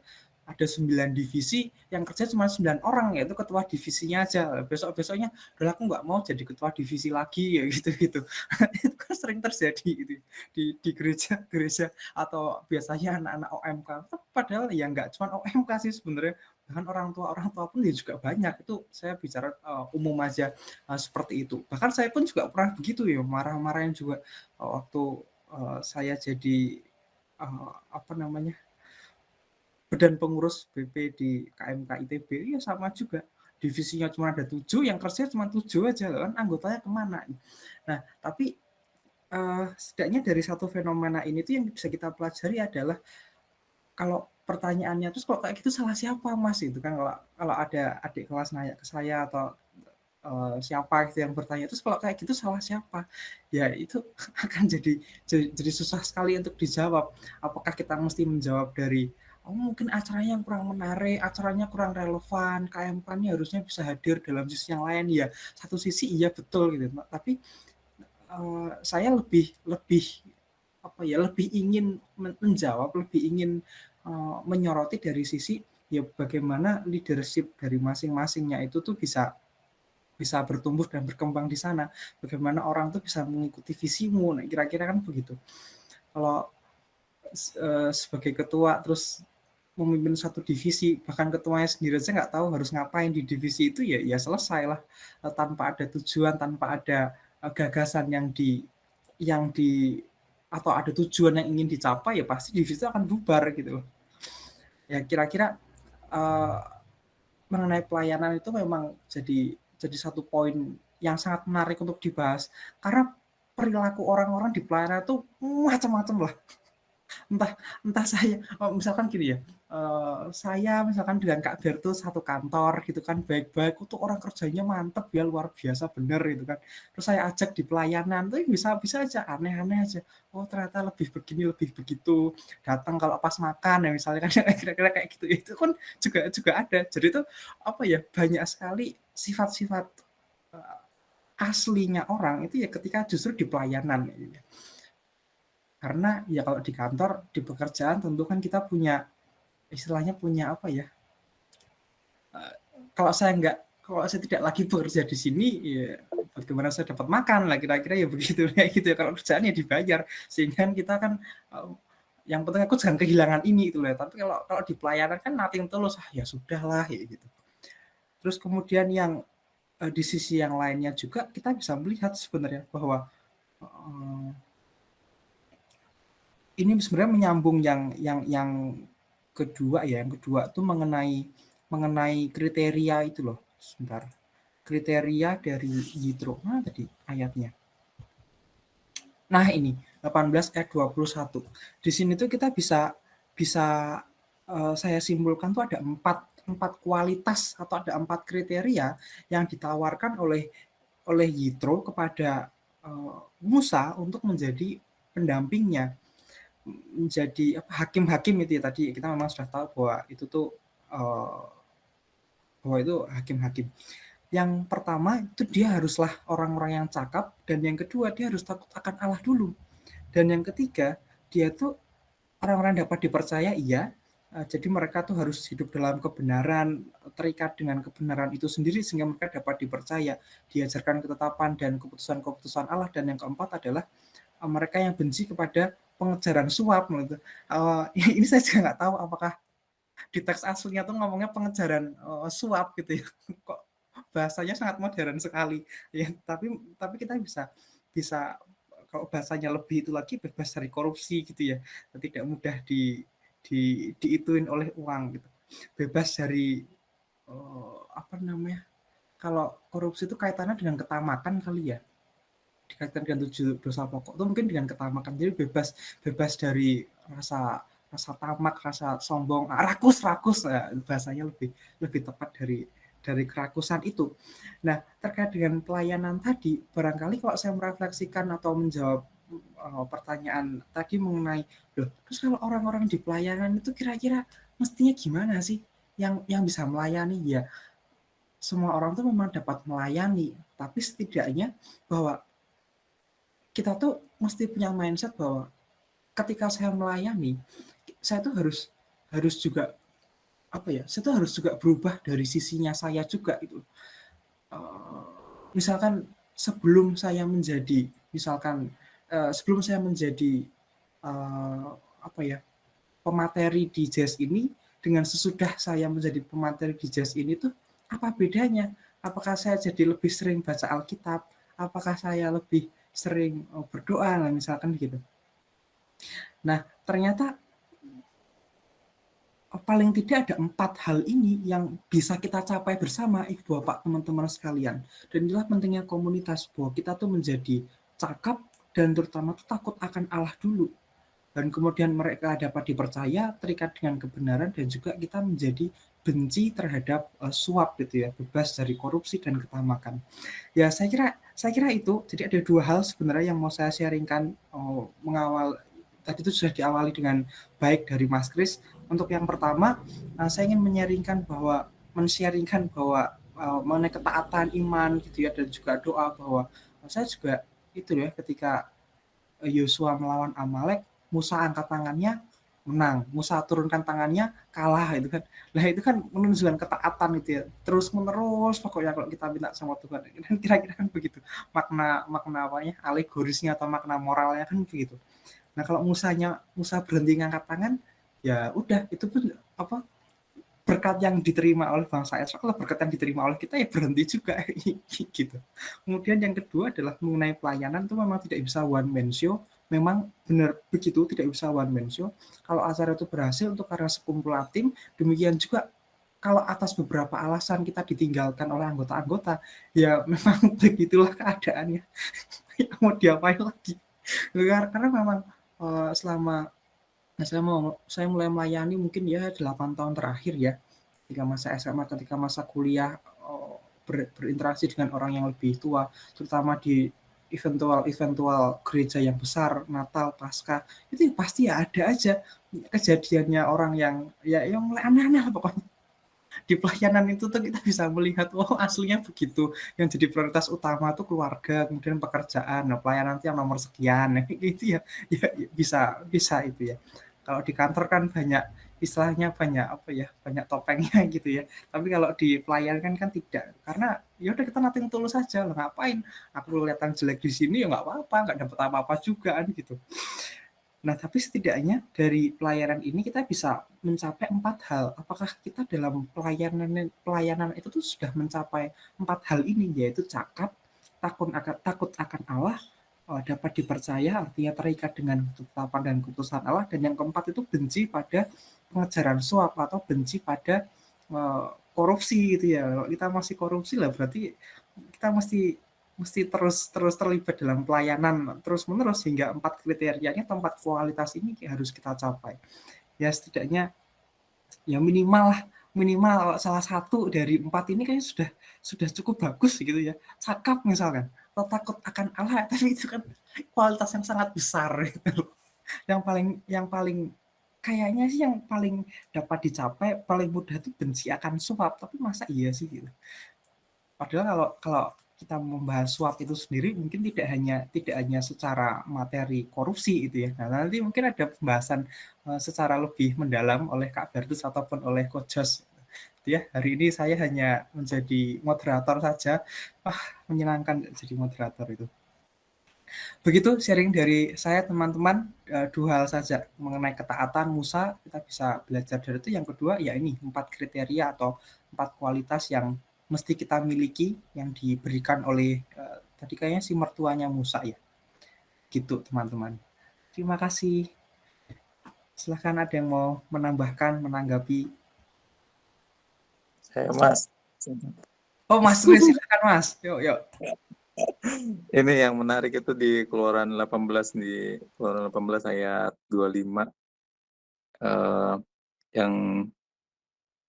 ada 9 divisi yang kerja cuma 9 orang, yaitu ketua divisinya aja. Besoknya udah aku nggak mau jadi ketua divisi lagi ya gitu. Itu kan sering terjadi gitu di gereja atau biasanya anak-anak OMK, padahal ya nggak cuma OMK sih sebenarnya, bahkan orang tua pun juga banyak. Itu saya bicara umum aja, seperti itu. Bahkan saya pun juga pernah begitu ya, marah-marahin juga waktu saya jadi badan pengurus BP di KMK ITB, ya sama juga. divisinya cuma ada 7, yang kerja cuma 7 aja kan, anggotanya kemana? Nah, tapi setidaknya dari satu fenomena ini tuh yang bisa kita pelajari adalah kalau pertanyaannya terus kalau kayak gitu salah siapa Mas? Itu kan kalau ada adik kelas nanya ke saya atau siapa gitu yang bertanya, terus kalau kayak gitu salah siapa? Ya itu akan jadi susah sekali untuk dijawab. Apakah kita mesti menjawab dari, oh mungkin acaranya yang kurang menarik, acaranya kurang relevan, KMK-nya harusnya bisa hadir dalam sisi yang lain. Ya, satu sisi iya betul gitu, tapi saya lebih lebih apa ya, lebih ingin menjawab, lebih ingin menyoroti dari sisi ya bagaimana leadership dari masing-masingnya itu tuh bisa bisa bertumbuh dan berkembang di sana. Bagaimana orang tuh bisa mengikuti visimu. Nah, kira-kira kan begitu. Kalau sebagai ketua terus memimpin satu divisi, bahkan ketuanya sendiri aja nggak tahu harus ngapain di divisi itu, ya selesai lah, tanpa ada tujuan, tanpa ada gagasan yang di atau ada tujuan yang ingin dicapai, ya pasti divisi itu akan bubar gitu loh. Ya kira-kira mengenai pelayanan itu memang jadi satu poin yang sangat menarik untuk dibahas, karena perilaku orang-orang di pelayanan itu macam-macam lah. Entah entah saya misalkan gini ya, saya misalkan dengan Kak Bertu satu kantor gitu kan, baik-baik, itu orang kerjanya mantep ya, luar biasa bener gitu kan. Terus saya ajak di pelayanan tuh bisa aja aneh-aneh aja. Oh ternyata lebih begini, lebih begitu. Datang kalau pas makan ya misalnya kan kira-kira kayak gitu. Itu kan juga ada. Jadi itu apa ya, banyak sekali sifat-sifat aslinya orang itu ya ketika justru di pelayanan gitu. Karena ya kalau di kantor, di pekerjaan tentu kan kita punya, istilahnya punya apa ya, kalau saya tidak lagi bekerja di sini, ya bagaimana saya dapat makan lah, kira-kira ya begitu, kayak gitu ya. Kalau kerjaan ya dibayar, sehingga kita kan yang penting aku jangan kehilangan ini itu lah. Tapi kalau di pelayanan kan nothing tulus, ya sudahlah ya gitu. Terus kemudian yang di sisi yang lainnya juga kita bisa melihat sebenarnya bahwa ini sebenarnya menyambung yang kedua ya, yang kedua tuh mengenai kriteria itu loh. Sebentar. Kriteria dari Yitro. Mana tadi ayatnya? Nah, ini 18 ayat 21. Di sini tuh kita bisa saya simpulkan tuh ada empat kualitas atau ada 4 kriteria yang ditawarkan oleh Yitro kepada Musa untuk menjadi pendampingnya, menjadi hakim-hakim itu ya. Tadi kita memang sudah tahu bahwa itu tuh bahwa itu hakim-hakim. Yang pertama itu dia haruslah orang-orang yang cakap, dan yang kedua dia harus takut akan Allah dulu. Dan yang ketiga, dia tuh orang-orang yang dapat dipercaya, iya. Jadi mereka tuh harus hidup dalam kebenaran, terikat dengan kebenaran itu sendiri sehingga mereka dapat dipercaya, diajarkan ketetapan dan keputusan-keputusan Allah. Dan yang keempat adalah mereka yang benci kepada pengejaran suap. Ini saya juga nggak tahu apakah di teks aslinya tuh ngomongnya pengejaran suap gitu ya. Kok bahasanya sangat modern sekali ya, tapi kita bisa kalau bahasanya lebih itu lagi, bebas dari korupsi gitu ya, tidak mudah diituin oleh uang gitu, bebas dari apa namanya, kalau korupsi itu kaitannya dengan ketamakan kali ya, dikaitkan dengan 7 dosa pokok itu mungkin dengan ketamakan, jadi bebas dari rasa tamak, rasa sombong, rakus bahasanya lebih tepat dari kerakusan itu. Nah, terkait dengan pelayanan tadi, barangkali kalau saya merefleksikan atau menjawab pertanyaan tadi mengenai, loh, terus kalau orang-orang di pelayanan itu kira-kira mestinya gimana sih yang bisa melayani? Ya, semua orang tuh memang dapat melayani, tapi setidaknya bahwa kita tuh mesti punya mindset bahwa ketika saya melayani, saya tuh harus juga apa ya? Saya tuh harus juga berubah dari sisinya saya juga itu. Misalkan sebelum saya menjadi apa ya, pemateri di jazz ini dengan sesudah saya menjadi pemateri di jazz ini tuh apa bedanya? Apakah saya jadi lebih sering baca Alkitab? Apakah saya lebih sering berdoa lah misalkan gitu. Nah, ternyata paling tidak ada 4 hal ini yang bisa kita capai bersama, Ibu Bapak, teman-teman sekalian. Dan inilah pentingnya komunitas, bahwa kita tuh menjadi cakap dan terutama tuh takut akan Allah dulu. Dan kemudian mereka dapat dipercaya, terikat dengan kebenaran, dan juga kita menjadi benci terhadap suap gitu ya, bebas dari korupsi dan ketamakan. Ya saya kira itu. Jadi ada 2 hal sebenarnya yang mau saya sharingkan mengawal tadi itu sudah diawali dengan baik dari Mas Kris. Untuk yang pertama, saya ingin men-sharingkan bahwa mengenai ketaatan iman gitu ya, dan juga doa bahwa saya juga itu ya, ketika Yosua melawan Amalek, Musa angkat tangannya menang, Musa turunkan tangannya kalah itu kan. Nah itu kan menunjukkan ketaatan itu ya, terus menerus pokoknya kalau kita minta sama Tuhan. Dan kira-kira kan begitu makna apanya, alegorisnya atau makna moralnya kan begitu. Nah kalau Musa berhenti ngangkat tangan, ya udah itu pun apa, berkat yang diterima oleh bangsa Israel, kalau berkat yang diterima oleh kita ya berhenti juga gitu. Kemudian yang kedua adalah mengenai pelayanan, itu memang tidak bisa one man show, memang benar begitu, tidak bisa one man show. Kalau acara itu berhasil untuk karena sekumpulan tim, demikian juga kalau atas beberapa alasan kita ditinggalkan oleh anggota-anggota, ya memang begitulah keadaannya. Mau diapain lagi? Karena memang selama saya mulai melayani mungkin ya 8 tahun terakhir ya, ketika masa SMA, ketika masa kuliah, berinteraksi dengan orang yang lebih tua, terutama di eventual gereja yang besar, Natal, Paskah, itu pasti ya ada aja kejadiannya orang yang mulai aneh-aneh lah pokoknya. Di pelayanan itu tuh kita bisa melihat, oh aslinya begitu, yang jadi prioritas utama tuh keluarga, kemudian pekerjaan, nah pelayanan itu yang nomor sekian, gitu ya, bisa itu ya. Kalau di kantor kan banyak istilahnya, banyak topengnya gitu ya. Tapi kalau di pelayanan kan tidak, karena ya udah kita nating tulus saja loh, ngapain aku kelihatan jelek di sini, ya nggak apa-apa, nggak dapat apa-apa juga kan gitu. Nah, tapi setidaknya dari pelayanan ini kita bisa mencapai 4 hal. Apakah kita dalam pelayanan itu tuh sudah mencapai 4 hal ini, yaitu cakap, takut akan Allah, dapat dipercaya, artinya terikat dengan ketetapan dan keputusan Allah, dan yang keempat itu benci pada pengejaran suap atau benci pada korupsi gitu ya. Kalau kita masih korupsi lah berarti kita mesti terus terlibat dalam pelayanan terus menerus, hingga 4 kriterianya, tempat kualitas ini harus kita capai. Ya setidaknya ya minimal salah satu dari 4 ini kayaknya sudah cukup bagus gitu ya. Cakap misalkan, atau takut akan Allah, tapi itu kan kualitas yang sangat besar gitu. Yang paling kayaknya sih yang paling dapat dicapai, paling mudah itu benci akan suap, tapi masa iya sih gitu. Padahal kalau kita membahas suap itu sendiri mungkin tidak hanya secara materi korupsi itu ya. Nah, nanti mungkin ada pembahasan secara lebih mendalam oleh Kak Bertus ataupun oleh Coach Jos. Ya, hari ini saya hanya menjadi moderator saja. Wah, menyenangkan jadi moderator itu. Begitu sharing dari saya teman-teman, 2 hal saja mengenai ketaatan Musa, kita bisa belajar dari itu. Yang kedua ya ini 4 kriteria atau 4 kualitas yang mesti kita miliki, yang diberikan oleh tadi kayaknya si mertuanya Musa ya. Gitu teman-teman. Terima kasih. Silahkan ada yang mau menambahkan, menanggapi. Saya Mas. Oh Mas Kris, silakan Mas. Yuk. Ini yang menarik itu di Keluaran 18 ayat 25, yang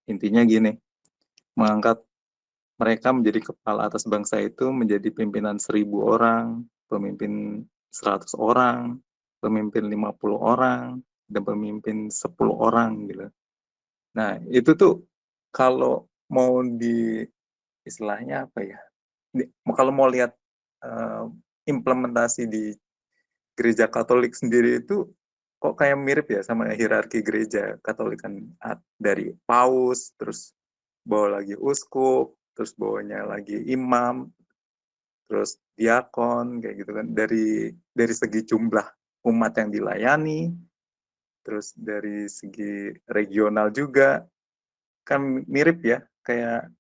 intinya gini, mengangkat mereka menjadi kepala atas bangsa itu, menjadi pimpinan 1.000 orang, pemimpin 100 orang, pemimpin 50 orang, dan pemimpin 10 orang gitu. Nah itu tuh kalau mau di istilahnya apa ya, kalau mau lihat implementasi di gereja Katolik sendiri itu kok kayak mirip ya sama hierarki gereja Katolik kan, dari paus, terus bawa lagi uskup, terus bawanya lagi imam, terus diakon, kayak gitu kan, dari segi jumlah umat yang dilayani, terus dari segi regional juga kan mirip ya, kayak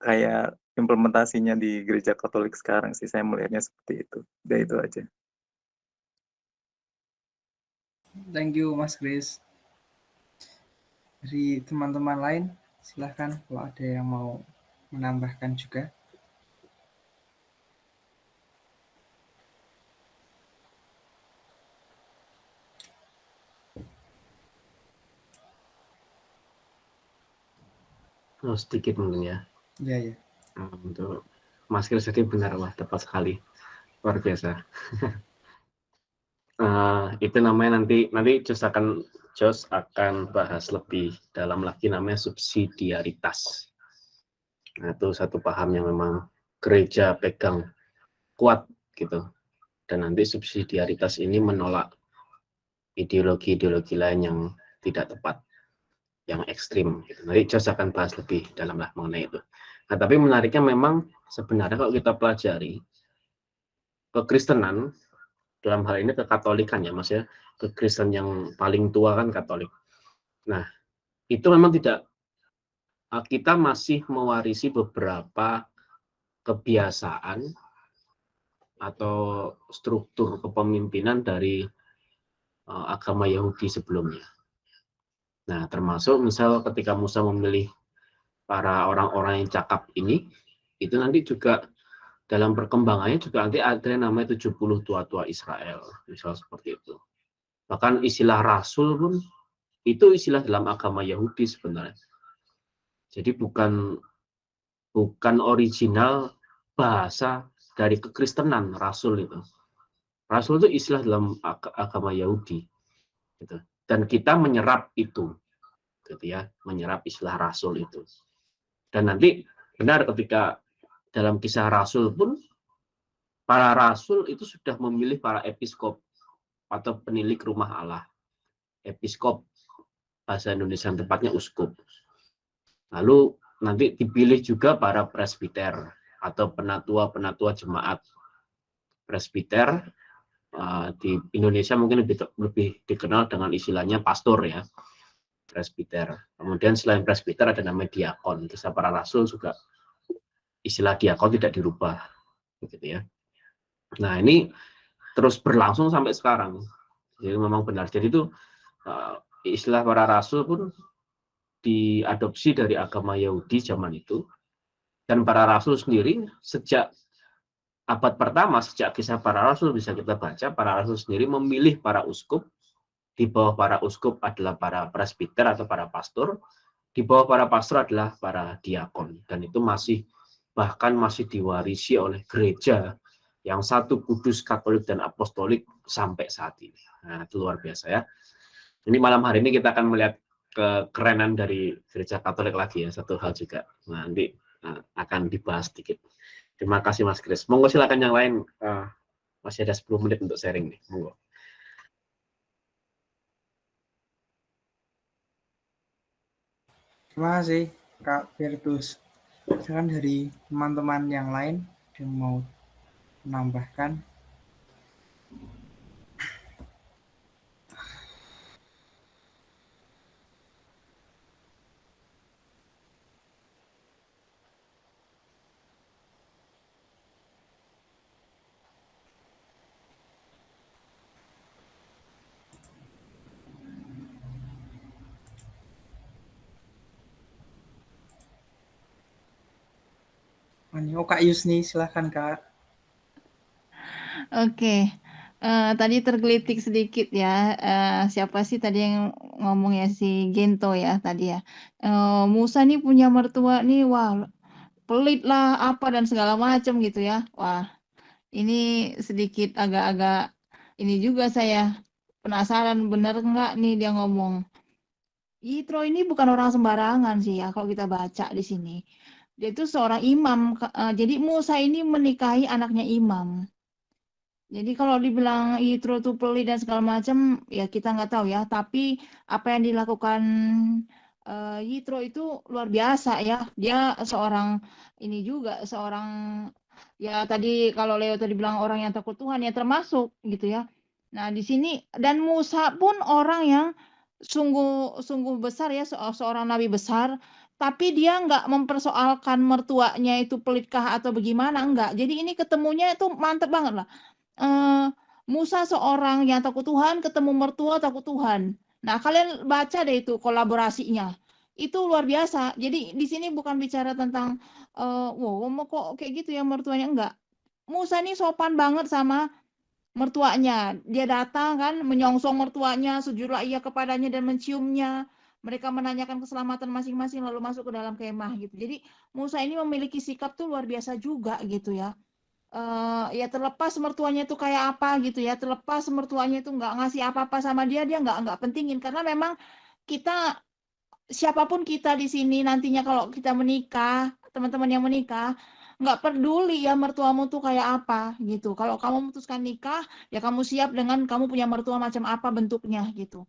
kayak implementasinya di gereja Katolik sekarang sih, saya melihatnya seperti itu. Udah itu aja. Thank you Mas Kris. Dari teman-teman lain, silahkan kalau ada yang mau menambahkan juga. Sedikit mungkin ya. Iya. Untuk Mas Kris tadi benar, wah tepat sekali, luar biasa. Itu namanya nanti Jos akan bahas lebih dalam lagi, namanya subsidiaritas. Nah, itu satu paham yang memang gereja pegang kuat gitu. Dan nanti subsidiaritas ini menolak ideologi-ideologi lain yang tidak tepat, yang ekstrim. Gitu. Nanti Jos akan bahas lebih dalam lah mengenai itu. Nah, tapi menariknya memang sebenarnya kalau kita pelajari kekristenan, dalam hal ini kekatolikan ya Mas ya, kekristen yang paling tua kan Katolik. Nah, itu memang tidak, kita masih mewarisi beberapa kebiasaan atau struktur kepemimpinan dari agama Yahudi sebelumnya. Nah, termasuk misal ketika Musa memilih para orang-orang yang cakap ini, itu nanti juga dalam perkembangannya juga nanti ada yang namanya 70 tua-tua Israel, misal seperti itu. Bahkan istilah rasul pun itu istilah dalam agama Yahudi sebenarnya. Jadi bukan original bahasa dari kekristenan rasul itu. Rasul itu istilah dalam agama Yahudi. Gitu. Dan kita menyerap itu, gitu ya, menyerap istilah rasul itu. Dan nanti benar ketika dalam kisah rasul pun para rasul itu sudah memilih para episkop atau penilik rumah Allah. Episkop, bahasa Indonesia yang tepatnya uskup. Lalu nanti dipilih juga para presbiter atau penatua jemaat. Presbiter di Indonesia mungkin lebih dikenal dengan istilahnya pastor ya, presbiter. Kemudian selain presbiter ada namanya diakon. Kisah para rasul juga istilah diakon tidak dirubah, begitu ya. Nah, ini terus berlangsung sampai sekarang. Jadi memang benar. Jadi itu istilah para rasul pun diadopsi dari agama Yahudi zaman itu. Dan para rasul sendiri sejak abad pertama, sejak kisah para rasul bisa kita baca, para rasul sendiri memilih para uskup. Di bawah para uskup adalah para presbiter atau para pastor. Di bawah para pastor adalah para diakon. Dan itu bahkan masih diwarisi oleh gereja yang satu, kudus, katolik, dan apostolik sampai saat ini. Nah, itu luar biasa ya. Ini malam hari ini kita akan melihat kekerenan dari gereja Katolik lagi ya, satu hal juga. Nah, nanti akan dibahas sedikit. Terima kasih Mas Kris. Monggo silakan yang lain, masih ada 10 menit untuk sharing nih. Monggo. Terima kasih Kak Bertus. Silakan dari teman-teman yang lain yang mau menambahkan. Oh, Kak Yusni, silakan Kak. Oke, tadi tergelitik sedikit ya. Siapa sih tadi yang ngomong ya, si Gento ya tadi ya. Musa nih punya mertua nih, wah pelit lah apa dan segala macam gitu ya. Wah, ini sedikit agak-agak ini juga saya penasaran bener nggak nih dia ngomong. Yitro ini bukan orang sembarangan sih ya kalau kita baca di sini. Dia itu seorang imam. Jadi Musa ini menikahi anaknya imam. Jadi kalau dibilang Yitro tuh pelit dan segala macam, ya kita nggak tahu ya. Tapi apa yang dilakukan Yitro itu luar biasa ya. Dia seorang ini juga seorang ya tadi kalau Leo tadi bilang orang yang takut Tuhan ya termasuk gitu ya. Nah di sini dan Musa pun orang yang sungguh besar ya, seorang nabi besar. Tapi dia nggak mempersoalkan mertuanya itu pelitkah atau bagaimana, enggak. Jadi ini ketemunya itu mantep banget lah. Musa seorang yang takut Tuhan, ketemu mertua takut Tuhan. Nah, kalian baca deh itu kolaborasinya. Itu luar biasa. Jadi di sini bukan bicara tentang wow, kok kayak gitu ya mertuanya, enggak. Musa ini sopan banget sama mertuanya. Dia datang kan menyongsong mertuanya, sujudlah ia kepadanya dan menciumnya. Mereka menanyakan keselamatan masing-masing lalu masuk ke dalam kemah gitu. Jadi Musa ini memiliki sikap tuh luar biasa juga gitu ya. Ya terlepas mertuanya itu kayak apa gitu ya, terlepas mertuanya itu nggak ngasih apa-apa sama dia, dia nggak pentingin karena memang kita siapapun kita di sini nantinya kalau kita menikah, teman-teman yang menikah, nggak peduli ya mertuamu tuh kayak apa gitu. Kalau kamu memutuskan nikah, ya kamu siap dengan kamu punya mertua macam apa bentuknya gitu.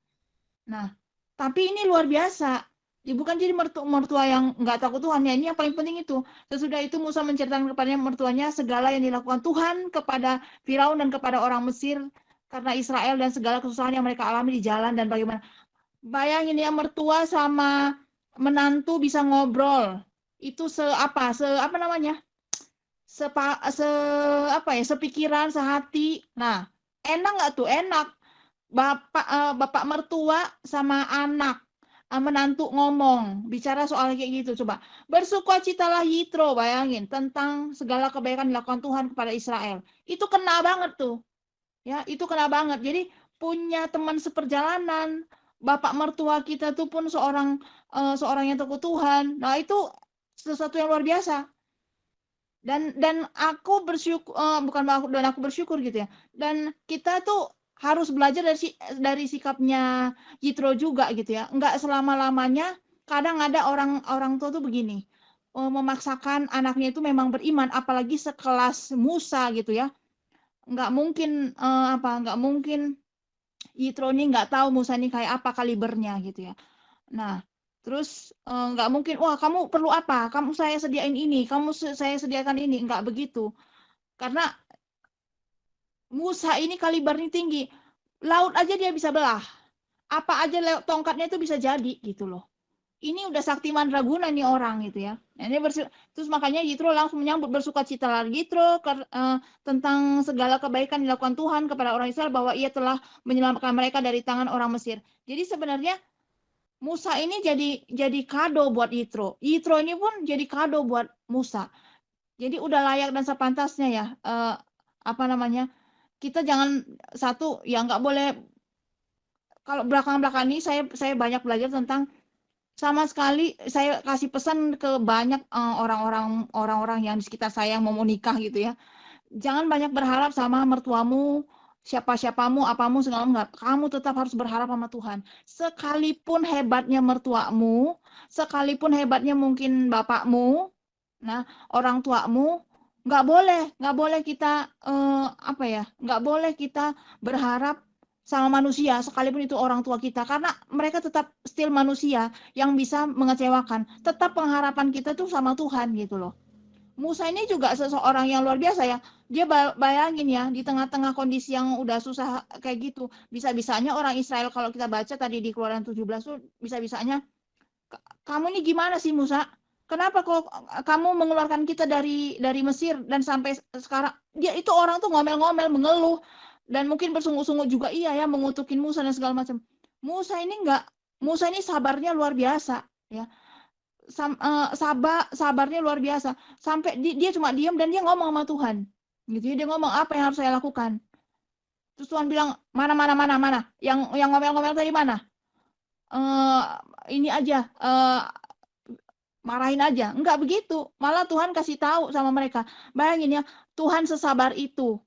Nah, tapi ini luar biasa. Ya, bukan jadi mertua yang nggak takut Tuhan ya. Ini yang paling penting itu. Sesudah itu Musa menceritakan kepada mertuanya segala yang dilakukan Tuhan kepada Firaun dan kepada orang Mesir karena Israel dan segala kesusahan yang mereka alami di jalan dan bagaimana. Bayangin ya mertua sama menantu bisa ngobrol. Itu apa namanya? Sepikiran, sehati. Nah, enak nggak tuh? Enak. Bapak mertua sama anak menantu ngomong bicara soal kayak gitu. Coba bersukacitalah Yitro, bayangin tentang segala kebaikan dilakukan Tuhan kepada Israel. Itu kena banget tuh ya, itu kena banget. Jadi punya teman seperjalanan bapak mertua kita tuh pun seorang yang takut Tuhan. Nah itu sesuatu yang luar biasa. Dan aku bersyukur, aku bersyukur gitu ya. Dan kita tuh harus belajar dari sikapnya Yitro juga gitu ya. Enggak selama-lamanya, kadang ada orang tua tuh begini, memaksakan anaknya itu memang beriman, apalagi sekelas Musa gitu ya. Enggak mungkin Yitro ini nggak tahu Musa ini kayak apa kalibernya gitu ya. Nah, terus nggak mungkin, wah kamu perlu apa? Kamu saya sediain ini, saya sediakan ini, nggak begitu. Karena Musa ini kalibernya tinggi, laut aja dia bisa belah, apa aja tongkatnya itu bisa jadi gitu loh. Ini udah sakti mandraguna nih orang gitu ya. Nah, ini terus makanya Yitro langsung menyambut bersukacita lagi Yitro tentang segala kebaikan dilakukan Tuhan kepada orang Israel bahwa ia telah menyelamatkan mereka dari tangan orang Mesir. Jadi sebenarnya Musa ini jadi kado buat Yitro. Yitro ini pun jadi kado buat Musa. Jadi udah layak dan sepantasnya ya. Kita jangan satu ya nggak boleh. Kalau belakang-belakang ini saya banyak belajar tentang sama sekali saya kasih pesan ke banyak orang-orang yang di sekitar saya yang mau nikah gitu ya. Jangan banyak berharap sama mertuamu, siapa-siapamu, apamu segala enggak. Kamu tetap harus berharap sama Tuhan. Sekalipun hebatnya mertuamu, sekalipun hebatnya mungkin bapakmu, nah orang tuamu, nggak boleh kita nggak boleh kita berharap sama manusia sekalipun itu orang tua kita karena mereka tetap still manusia yang bisa mengecewakan. Tetap pengharapan kita tuh sama Tuhan gitu loh. Musa ini juga seseorang yang luar biasa ya. Dia bayangin ya di tengah-tengah kondisi yang udah susah kayak gitu, bisa-bisanya orang Israel kalau kita baca tadi di Keluaran 17 tuh bisa-bisanya kamu ini gimana sih Musa? Kenapa kok kamu mengeluarkan kita dari Mesir dan sampai sekarang dia itu orang tuh ngomel-ngomel, mengeluh dan mungkin bersungguh-sungguh juga iya ya mengutukin Musa dan segala macam. Musa ini sabarnya luar biasa ya. Sabarnya luar biasa sampai dia cuma diam dan dia ngomong sama Tuhan. Gitu ya, dia ngomong apa yang harus saya lakukan. Terus Tuhan bilang mana. Yang ngomel-ngomel tadi mana? Ini aja marahin aja. Enggak begitu. Malah Tuhan kasih tahu sama mereka. Bayangin ya, Tuhan sesabar itu.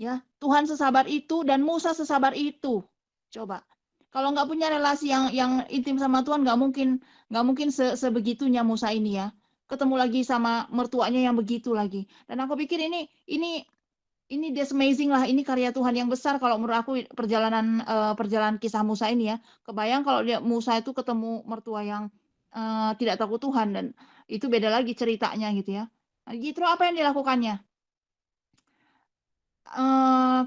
Ya, Tuhan sesabar itu dan Musa sesabar itu. Coba. Kalau nggak punya relasi yang intim sama Tuhan, nggak mungkin sebegitunya Musa ini ya. Ketemu lagi sama mertuanya yang begitu lagi. Dan aku pikir ini that's amazing lah. Ini karya Tuhan yang besar kalau menurut aku perjalanan kisah Musa ini ya. Kebayang kalau Musa itu ketemu mertua yang tidak takut Tuhan dan itu beda lagi ceritanya gitu ya. Nah, Yitro apa yang dilakukannya?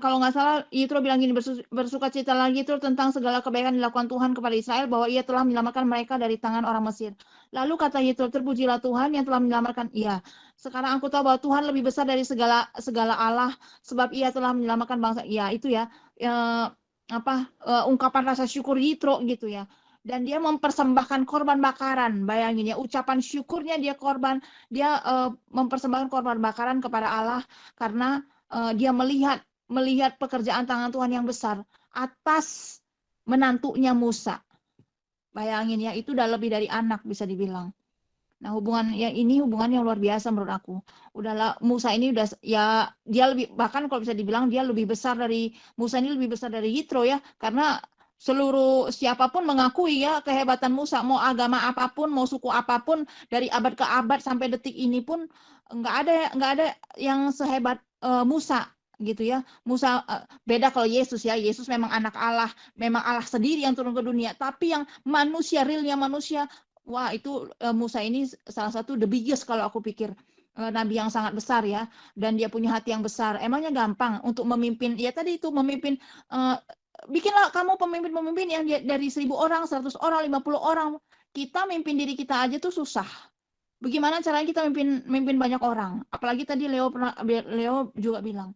Kalau nggak salah Yitro bilang gini, bersukacita lagi Yitro tentang segala kebaikan dilakukan Tuhan kepada Israel bahwa ia telah menyelamatkan mereka dari tangan orang Mesir. Lalu kata Yitro, terpujilah Tuhan yang telah menyelamatkan. Iya, sekarang aku tahu bahwa Tuhan lebih besar dari segala Allah sebab ia telah menyelamatkan bangsa. Iya, itu ya. ungkapan rasa syukur Yitro gitu ya. Dan dia mempersembahkan korban bakaran. Bayangin ya, ucapan syukurnya dia mempersembahkan korban bakaran kepada Allah karena dia melihat pekerjaan tangan Tuhan yang besar atas menantunya Musa. Bayangin ya, itu udah lebih dari anak bisa dibilang. Nah, hubungan yang luar biasa menurut aku. Udahlah, Musa ini udah ya, dia lebih, bahkan kalau bisa dibilang Musa ini lebih besar dari Yitro ya, karena seluruh siapapun mengakui ya kehebatan Musa, mau agama apapun, mau suku apapun, dari abad ke abad sampai detik ini pun nggak ada yang sehebat Musa gitu ya. Musa beda kalau Yesus ya. Yesus memang anak Allah, memang Allah sendiri yang turun ke dunia, tapi yang manusia, realnya manusia. Wah, itu Musa ini salah satu the biggest kalau aku pikir. Nabi yang sangat besar ya, dan dia punya hati yang besar. Emangnya gampang untuk memimpin, ya tadi itu memimpin, bikinlah kamu pemimpin-pemimpin yang dari 1.000 orang, 100 orang, 50 orang. Kita mimpin diri kita aja tuh susah. Bagaimana caranya kita mimpin banyak orang? Apalagi tadi Leo juga bilang,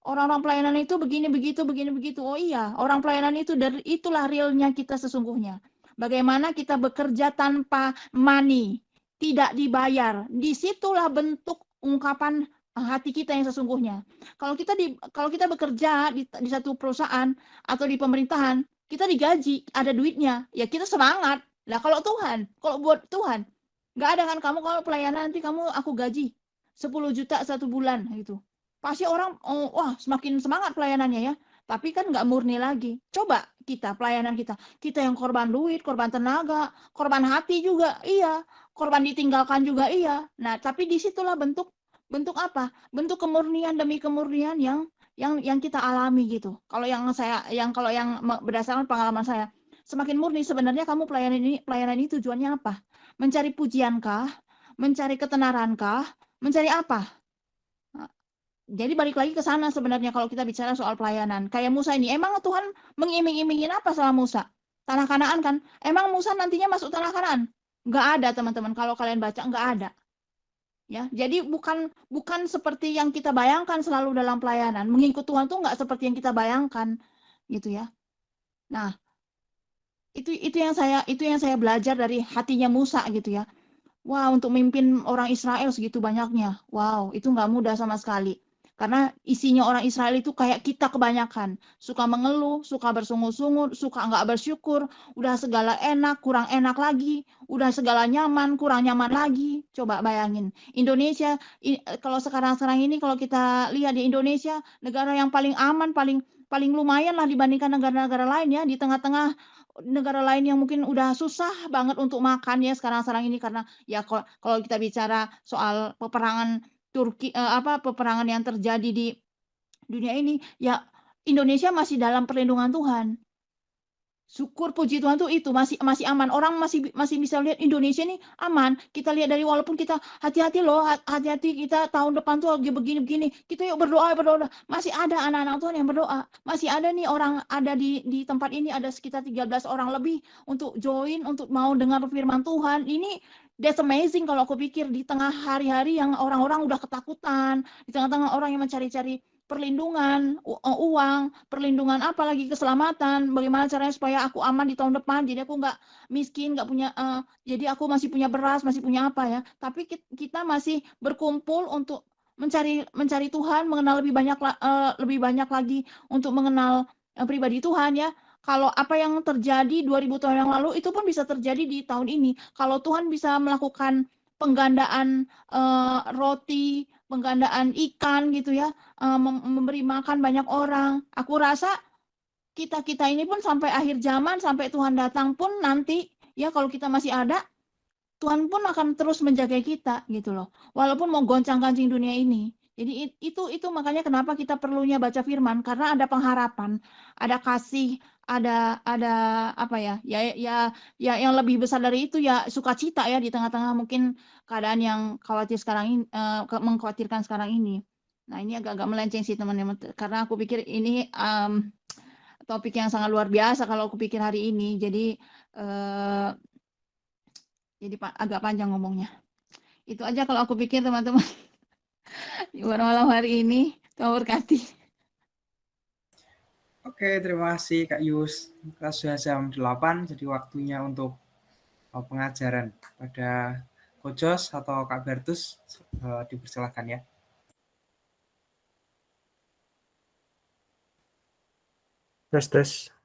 orang-orang pelayanan itu begini begitu. Oh iya, orang pelayanan itu itulah realnya kita sesungguhnya. Bagaimana kita bekerja tanpa money, tidak dibayar. Disitulah bentuk ungkapan hati kita yang sesungguhnya. Kalau kita bekerja di satu perusahaan atau di pemerintahan, kita digaji, ada duitnya, ya kita semangat. Lah kalau buat Tuhan, nggak ada kan, kamu kalau pelayanan nanti aku gaji 10 juta 1 bulan gitu. Pasti orang, wah semakin semangat pelayanannya ya. Tapi kan nggak murni lagi. Coba pelayanan kita yang korban duit, korban tenaga, korban hati juga, iya. Korban ditinggalkan juga, iya. Nah, tapi disitulah bentuk apa? Bentuk kemurnian demi kemurnian yang kita alami gitu. Kalau yang berdasarkan pengalaman saya, semakin murni sebenarnya kamu pelayanan ini tujuannya apa? Mencari pujiankah? Mencari ketenarankah? Mencari apa? Jadi balik lagi ke sana sebenarnya kalau kita bicara soal pelayanan. Kayak Musa ini, emang Tuhan mengiming-imingin apa sama Musa? Tanah Kanaan kan? Emang Musa nantinya masuk tanah Kanaan? Nggak ada teman-teman, kalau kalian baca nggak ada. Ya, jadi bukan seperti yang kita bayangkan selalu dalam pelayanan. Mengikut Tuhan tuh nggak seperti yang kita bayangkan, gitu ya. Nah, itu yang saya belajar dari hatinya Musa gitu ya. Wah, untuk memimpin orang Israel segitu banyaknya. Wow, itu nggak mudah sama sekali. Karena isinya orang Israel itu kayak kita kebanyakan. Suka mengeluh, suka bersungut-sungut, suka nggak bersyukur. Udah segala enak, kurang enak lagi. Udah segala nyaman, kurang nyaman lagi. Coba bayangin. Indonesia, kalau sekarang ini kalau kita lihat di Indonesia, negara yang paling aman, paling lumayan lah dibandingkan negara-negara lain ya. Di tengah-tengah negara lain yang mungkin udah susah banget untuk makan ya sekarang ini, karena ya kalau kita bicara soal peperangan peperangan yang terjadi di dunia ini, ya Indonesia masih dalam perlindungan Tuhan. Syukur puji Tuhan tuh itu masih aman. Orang masih bisa lihat Indonesia ini aman. Kita lihat dari, walaupun kita hati-hati loh, hati-hati kita tahun depan tuh lagi begini-begini. Kita yuk berdoa. Masih ada anak-anak Tuhan yang berdoa. Masih ada nih orang ada di tempat ini, ada sekitar 13 orang lebih untuk join, untuk mau dengar firman Tuhan. Ini that's amazing kalau aku pikir, di tengah hari-hari yang orang-orang udah ketakutan, di tengah-tengah orang yang mencari-cari perlindungan, uang, perlindungan apalagi keselamatan, bagaimana caranya supaya aku aman di tahun depan, jadi aku nggak miskin, nggak punya, jadi aku masih punya beras, masih punya apa ya, tapi kita masih berkumpul untuk mencari Tuhan, mengenal lebih banyak lagi untuk mengenal pribadi Tuhan ya. Kalau apa yang terjadi 2000 tahun yang lalu itu pun bisa terjadi di tahun ini. Kalau Tuhan bisa melakukan penggandaan roti, penggandaan ikan gitu ya, memberi makan banyak orang. Aku rasa kita ini pun sampai akhir zaman, sampai Tuhan datang pun nanti ya, kalau kita masih ada, Tuhan pun akan terus menjaga kita gitu loh. Walaupun mau goncang-gancing dunia ini. Jadi itu makanya kenapa kita perlunya baca firman, karena ada pengharapan, ada kasih, ada apa ya yang lebih besar dari itu ya, sukacita ya di tengah-tengah mungkin keadaan yang mengkhawatirkan sekarang ini. Nah, ini agak melenceng sih teman-teman, karena aku pikir ini topik yang sangat luar biasa kalau aku pikir hari ini. Jadi agak panjang ngomongnya. Itu aja kalau aku pikir teman-teman. Di malam hari ini, Tuhan berkati. Oke, terima kasih Kak Yus. Kita sudah jam 8, jadi waktunya untuk pengajaran pada Coach Jos atau Kak Bertus, dipersilakan ya. Tes.